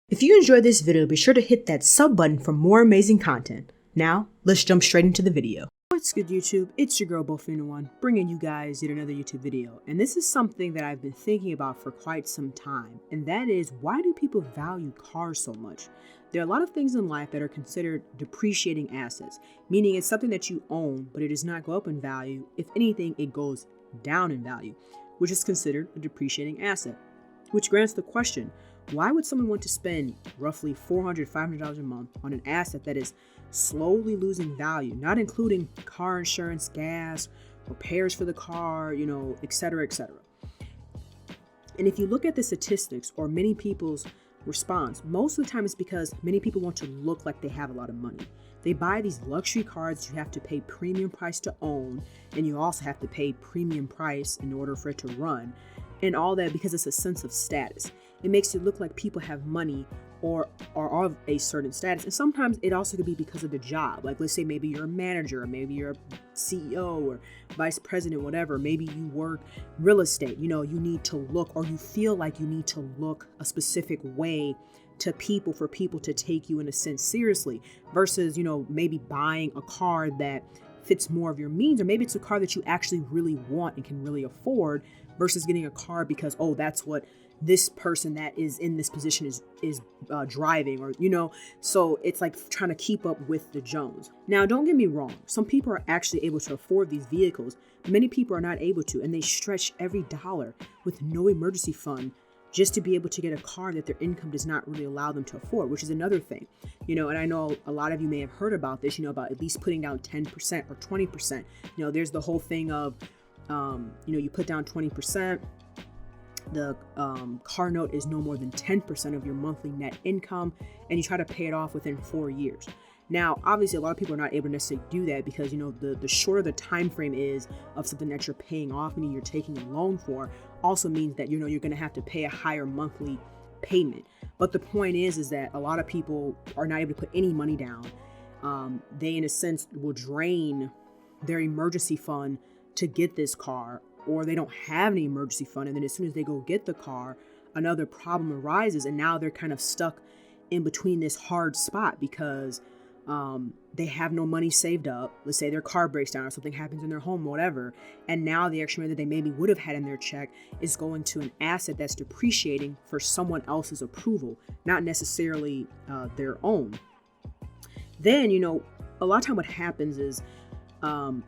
If you enjoyed this video, be sure to hit that sub button for more amazing content. Now, let's jump straight into the video. What's good, YouTube? It's your girl Bofina1, bringing you guys yet another YouTube video. And this is something that I've been thinking about for quite some time, and that is, why do people value cars so much? There are a lot of things in life that are considered depreciating assets, meaning it's something that you own, but it does not go up in value. If anything, it goes down in value, which is considered a depreciating asset. Which grants the question, why would someone want to spend roughly $400, $500 a month on an asset that is slowly losing value, not including car insurance, gas, repairs for the car, etc., etc. And if you look at the statistics or many people's response, most of the time it's because many people want to look like they have a lot of money. They buy these luxury cars you have to pay premium price to own, and you also have to pay premium price in order for it to run, and all that because it's a sense of status. It makes it look like people have money or are of a certain status. And sometimes it also could be because of the job. Like, let's say maybe you're a manager, or maybe you're a CEO or vice president, whatever. Maybe you work real estate. You need to look, or you feel like you need to look a specific way to people for people to take you in a sense seriously versus, maybe buying a car that fits more of your means, or maybe it's a car that you actually really want and can really afford versus getting a car because, that's what this person that is in this position is driving, or so it's like trying to keep up with the Jones. Now, don't get me wrong, some people are actually able to afford these vehicles. Many people are not able to, and they stretch every dollar with no emergency fund just to be able to get a car that their income does not really allow them to afford, which is another thing. And I know a lot of you may have heard about this, about at least putting down 10% or 20%. There's the whole thing of you put down 20%, the car note is no more than 10% of your monthly net income, and you try to pay it off within 4 years. Now, obviously, a lot of people are not able to necessarily do that because, the shorter the time frame is of something that you're paying off, meaning you're taking a loan for, also means that, you're going to have to pay a higher monthly payment. But the point is that a lot of people are not able to put any money down. They, in a sense, will drain their emergency fund to get this car, or they don't have any emergency fund. And then as soon as they go get the car, another problem arises. And now they're kind of stuck in between this hard spot because they have no money saved up. Let's say their car breaks down or something happens in their home, whatever. And now the extra money that they maybe would have had in their check is going to an asset that's depreciating for someone else's approval, not necessarily their own. Then, a lot of time what happens is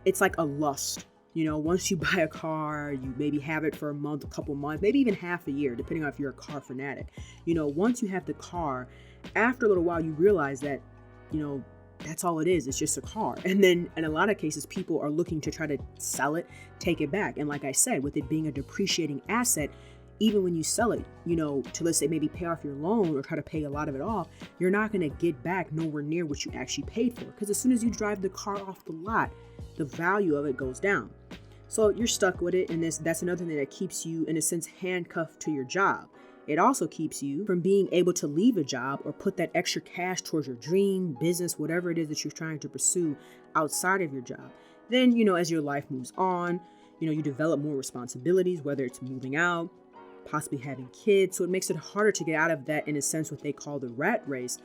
it's like a lust. Once you buy a car, you maybe have it for a month, a couple months, maybe even half a year, depending on if you're a car fanatic. Once you have the car, after a little while, you realize that, that's all it is. It's just a car. And then in a lot of cases, people are looking to try to sell it, take it back. And like I said, with it being a depreciating asset, even when you sell it, to, let's say, maybe pay off your loan or try to pay a lot of it off, you're not going to get back nowhere near what you actually paid for. Because as soon as you drive the car off the lot, the value of it goes down. So you're stuck with it. And that's another thing that keeps you, in a sense, handcuffed to your job. It also keeps you from being able to leave a job or put that extra cash towards your dream, business, whatever it is that you're trying to pursue outside of your job. Then, as your life moves on, you develop more responsibilities, whether it's moving out, possibly having kids. So it makes it harder to get out of that, in a sense, what they call the rat race,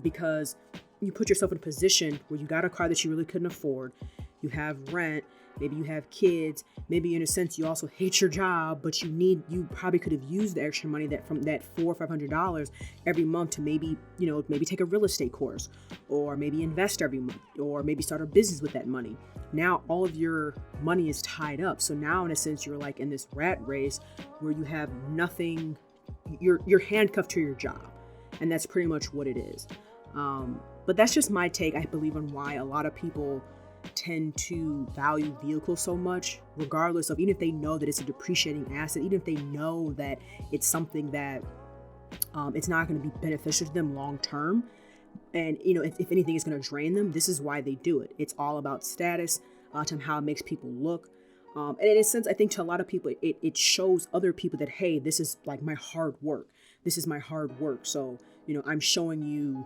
because you put yourself in a position where you got a car that you really couldn't afford. You have rent, maybe you have kids, maybe in a sense you also hate your job, but you probably could have used the extra money from that $400 or $500 every month to maybe take a real estate course, or maybe invest every month, or maybe start a business with that money. Now all of your money is tied up. So now, in a sense, you're like in this rat race where you have nothing, you're handcuffed to your job. And that's pretty much what it is. But that's just my take, I believe, on why a lot of people tend to value vehicles so much, regardless of, even if they know that it's a depreciating asset, even if they know that it's something that it's not going to be beneficial to them long term. And, if anything is going to drain them, this is why they do it. It's all about status, to how it makes people look. And in a sense, I think to a lot of people, it shows other people that, hey, this is like my hard work. This is my hard work. So, I'm showing you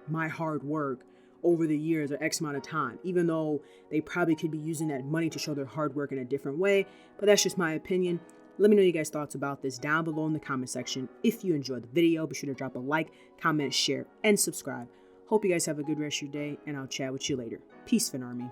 my hard work over the years or X amount of time, even though they probably could be using that money to show their hard work in a different way. But that's just my opinion. Let me know your guys' thoughts about this down below in the comment section. If you enjoyed the video, be sure to drop a like, comment, share, and subscribe. Hope you guys have a good rest of your day, and I'll chat with you later. Peace, Fin Army.